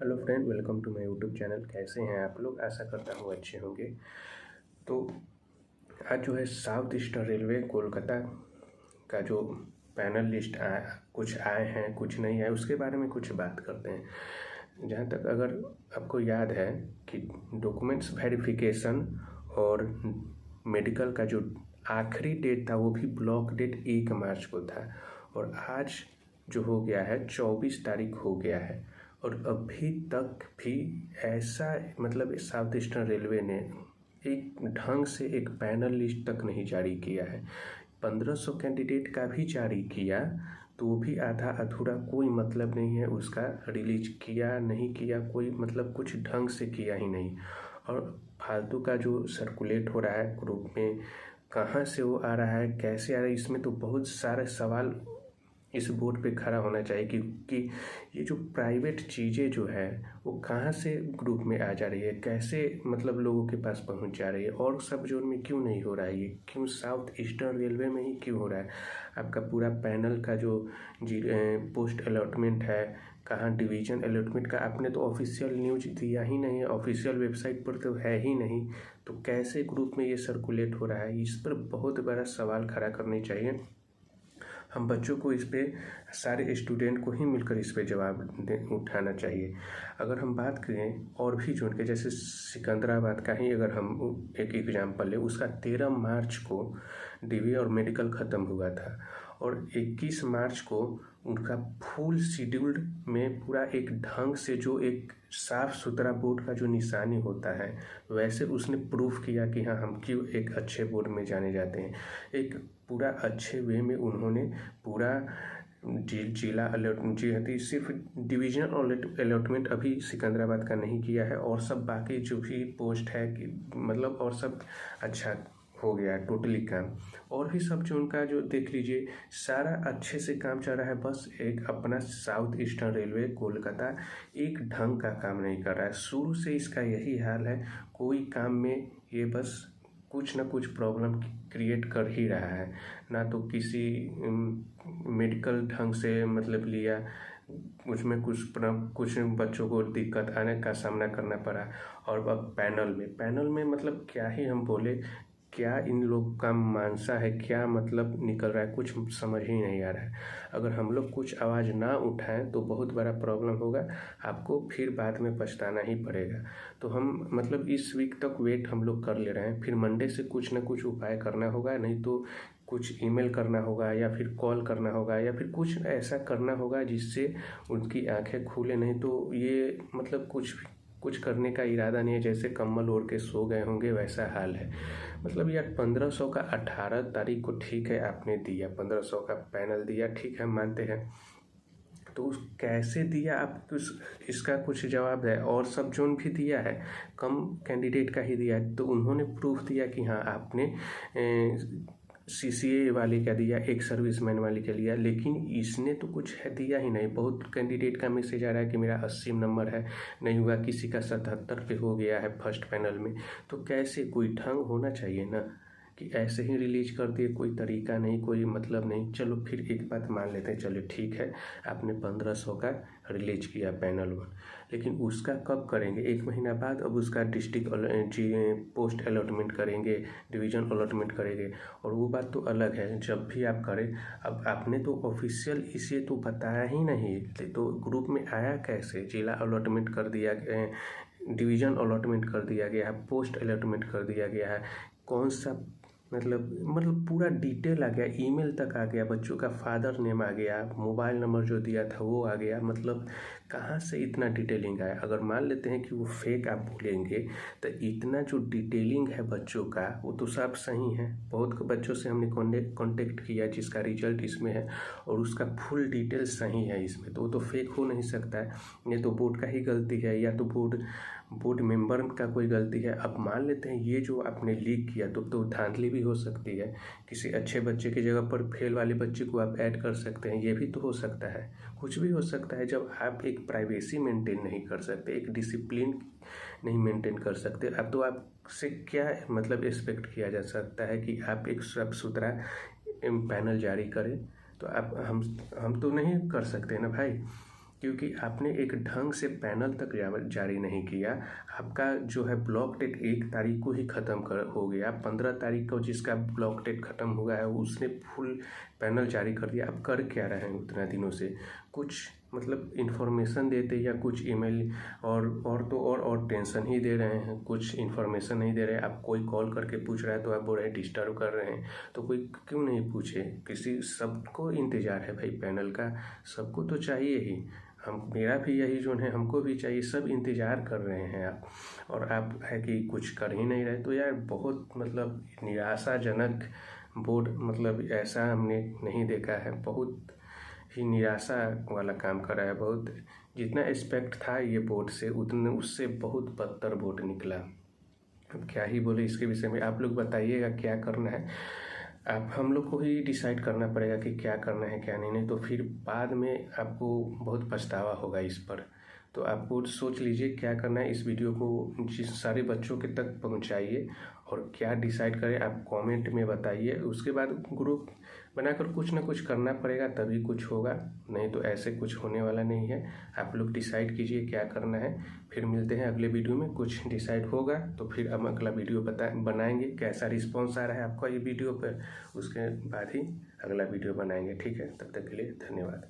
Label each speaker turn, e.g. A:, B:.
A: Hello friend, welcome to my YouTube channel. कैसे हैं आप लोग? आशा करता हूँ अच्छे होंगे। तो आज जो है साउथ ईस्टर्न रेलवे कोलकाता का जो पैनल लिस्ट आया, कुछ आए हैं कुछ नहीं आए, उसके बारे में कुछ बात करते हैं। जहाँ तक अगर आपको याद है कि डॉक्यूमेंट्स वेरिफिकेशन और मेडिकल का जो आखिरी डेट था वो भी ब्लॉक डेट 1 मार्च को था, और आज जो हो गया है 24 तारीख हो गया है, और अभी तक भी ऐसा मतलब साउथ ईस्टर्न रेलवे ने एक ढंग से एक पैनल लिस्ट तक नहीं जारी किया है। 1500 कैंडिडेट का भी जारी किया तो वो भी आधा अधूरा, कोई मतलब नहीं है उसका। रिलीज किया नहीं किया, कोई मतलब कुछ ढंग से किया ही नहीं। और फालतू का जो सर्कुलेट हो रहा है ग्रुप में, कहाँ से वो आ रहा है, कैसे आ रहा है, इसमें तो बहुत सारे सवाल इस बोर्ड पे खड़ा होना चाहिए कि ये जो प्राइवेट चीज़ें जो है वो कहाँ से ग्रुप में आ जा रही है, कैसे मतलब लोगों के पास पहुंच जा रही है, और सब जोन में क्यों नहीं हो रहा है, ये क्यों साउथ ईस्टर्न रेलवे में ही क्यों हो रहा है। आपका पूरा पैनल का जो पोस्ट अलॉटमेंट है, कहाँ डिवीज़न अलॉटमेंट का, आपने तो ऑफिशियल न्यूज दिया ही नहीं है, ऑफिशियल वेबसाइट पर तो है ही नहीं, तो कैसे ग्रुप में ये सर्कुलेट हो रहा है। इस पर बहुत बड़ा सवाल खड़ा करनी चाहिए। हम बच्चों को इस पर, सारे स्टूडेंट को ही मिलकर इस पर जवाब उठाना चाहिए। अगर हम बात करें और भी जोन के, जैसे सिकंदराबाद का ही अगर हम एक एग्जाम्पल लें, उसका 13 मार्च को डीवी और मेडिकल ख़त्म हुआ था, और 21 मार्च को उनका फुल शेड्यूल्ड में पूरा एक ढंग से जो एक साफ़ सुथरा बोर्ड का जो निशानी होता है वैसे उसने प्रूफ किया कि हाँ, हम क्यों एक अच्छे बोर्ड में जाने जाते हैं। एक पूरा अच्छे वे में उन्होंने पूरा जिला अलॉटमेंट जी सिर्फ डिवीजन अलॉटमेंट अभी सिकंदराबाद का नहीं किया है, और सब बाकी जो भी पोस्ट है कि मतलब और सब अच्छा हो गया टोटली काम। और भी सब जो उनका जो देख लीजिए, सारा अच्छे से काम चल रहा है। बस एक अपना साउथ ईस्टर्न रेलवे कोलकाता एक ढंग का काम नहीं कर रहा है। शुरू से इसका यही हाल है, कोई काम में ये बस कुछ ना कुछ प्रॉब्लम क्रिएट कर ही रहा है। ना तो किसी मेडिकल ढंग से मतलब लिया, उसमें कुछ बच्चों को दिक्कत आने का सामना करना पड़ा। और अब पैनल में मतलब क्या ही हम बोले, क्या इन लोग का मानसा है, क्या मतलब निकल रहा है, कुछ समझ ही नहीं आ रहा है। अगर हम लोग कुछ आवाज़ ना उठाएं तो बहुत बड़ा प्रॉब्लम होगा, आपको फिर बाद में पछताना ही पड़ेगा। तो हम मतलब इस वीक तक वेट हम लोग कर ले रहे हैं, फिर मंडे से कुछ ना कुछ उपाय करना होगा, नहीं तो कुछ ईमेल करना होगा या फिर कॉल करना होगा या फिर कुछ ऐसा करना होगा जिससे उनकी आंखें खुले। नहीं तो ये मतलब कुछ करने का इरादा नहीं है, जैसे कम्बल ओढ़ के सो गए होंगे वैसा हाल है। मतलब यार 1500 का 18 तारीख को ठीक है आपने दिया, 1500 का पैनल दिया, ठीक है मानते हैं, तो कैसे दिया आप, इसका कुछ जवाब है। और सब जोन भी दिया है, कम कैंडिडेट का ही दिया है, तो उन्होंने प्रूफ दिया कि हाँ आपने CCA वाले का दिया, एक सर्विसमैन वाले का लिया, लेकिन इसने तो कुछ है दिया ही नहीं। बहुत कैंडिडेट का मैसेज आ रहा है कि मेरा 80 नंबर है, नहीं हुआ, किसी का 77 पे हो गया है फर्स्ट पैनल में। तो कैसे, कोई ढंग होना चाहिए ना कि ऐसे ही रिलीज कर दिए, कोई तरीका नहीं, कोई मतलब नहीं। चलो फिर एक बात मान लेते हैं, चलो ठीक है आपने 1500 का रिलीज किया पैनल 1, लेकिन उसका कब करेंगे? 1 महीना बाद। अब उसका डिस्ट्रिक्ट पोस्ट अलॉटमेंट करेंगे, डिवीज़न अलॉटमेंट करेंगे, और वो बात तो अलग है जब भी आप करें। अब आपने तो ऑफिशियल इसे तो बताया ही नहीं, तो ग्रुप में आया कैसे? जिला अलॉटमेंट कर दिया, डिवीज़न अलॉटमेंट कर दिया गया है, पोस्ट अलॉटमेंट कर दिया गया है, कौन सा मतलब पूरा डिटेल आ गया, ईमेल तक आ गया, बच्चों का फादर नेम आ गया, मोबाइल नंबर जो दिया था वो आ गया। मतलब कहाँ से इतना डिटेलिंग आया? अगर मान लेते हैं कि वो फेक आप बोलेंगे, तो इतना जो डिटेलिंग है बच्चों का वो तो सब सही है। बहुत बच्चों से हमने कांटेक्ट किया जिसका रिजल्ट इसमें है, और उसका फुल डिटेल सही है इसमें, तो वो तो फेक हो नहीं सकता है। ये तो बोर्ड का ही गलती है, या तो बोर्ड मेंबर का कोई गलती है। अब मान लेते हैं ये जो आपने लीक किया तो धांधली भी हो सकती है, किसी अच्छे बच्चे की जगह पर फेल वाले बच्चे को आप ऐड कर सकते हैं, ये भी तो हो सकता है, कुछ भी हो सकता है। जब आप एक प्राइवेसी मेंटेन नहीं कर सकते, एक डिसिप्लिन नहीं मेंटेन कर सकते, अब तो आपसे क्या मतलब एक्सपेक्ट किया जा सकता है कि आप एक साफ सुथरा पैनल जारी करें? तो आप हम तो नहीं कर सकते ना भाई। क्योंकि आपने एक ढंग से पैनल तक जारी नहीं किया। आपका जो है ब्लॉक डेट 1 तारीख को ही ख़त्म हो गया। 15 तारीख को जिसका ब्लॉक डेट ख़त्म हुआ है उसने फुल पैनल जारी कर दिया। आप कर क्या रहे हैं उतना दिनों से? कुछ मतलब इन्फॉर्मेशन देते या कुछ ईमेल और तो और टेंशन ही दे रहे हैं, कुछ इन्फॉर्मेशन नहीं दे रहे हैं। आप कोई कॉल करके पूछ रहा है तो आप बोल रहे हैं डिस्टर्ब कर रहे हैं। तो कोई क्यों नहीं पूछे? सबको इंतज़ार है भाई पैनल का, सबको तो चाहिए ही। मेरा भी यही जोन है, हमको भी चाहिए, सब इंतज़ार कर रहे हैं आप, और आप है कि कुछ कर ही नहीं रहे। तो यार बहुत मतलब निराशाजनक बोर्ड, मतलब ऐसा हमने नहीं देखा है। बहुत ही निराशा वाला काम करा है। बहुत जितना एक्सपेक्ट था ये बोर्ड से उतने उससे बहुत बदतर बोर्ड निकला। अब क्या ही बोले इसके विषय में, आप लोग बताइएगा क्या करना है। आप हम लोग को ही डिसाइड करना पड़ेगा कि क्या करना है क्या नहीं तो फिर बाद में आपको बहुत पछतावा होगा इस पर। तो आपको सोच लीजिए क्या करना है। इस वीडियो को जिस सारे बच्चों के तक पहुंचाइए और क्या डिसाइड करें आप कमेंट में बताइए। उसके बाद ग्रुप बनाकर कुछ ना कुछ करना पड़ेगा तभी कुछ होगा, नहीं तो ऐसे कुछ होने वाला नहीं है। आप लोग डिसाइड कीजिए क्या करना है। फिर मिलते हैं अगले वीडियो में। कुछ डिसाइड होगा तो फिर हम अगला वीडियो बनाएंगे। कैसा रिस्पॉन्स आ रहा है आपका ये वीडियो पर, उसके बाद ही अगला वीडियो बनाएंगे। ठीक है, तब तक के लिए धन्यवाद।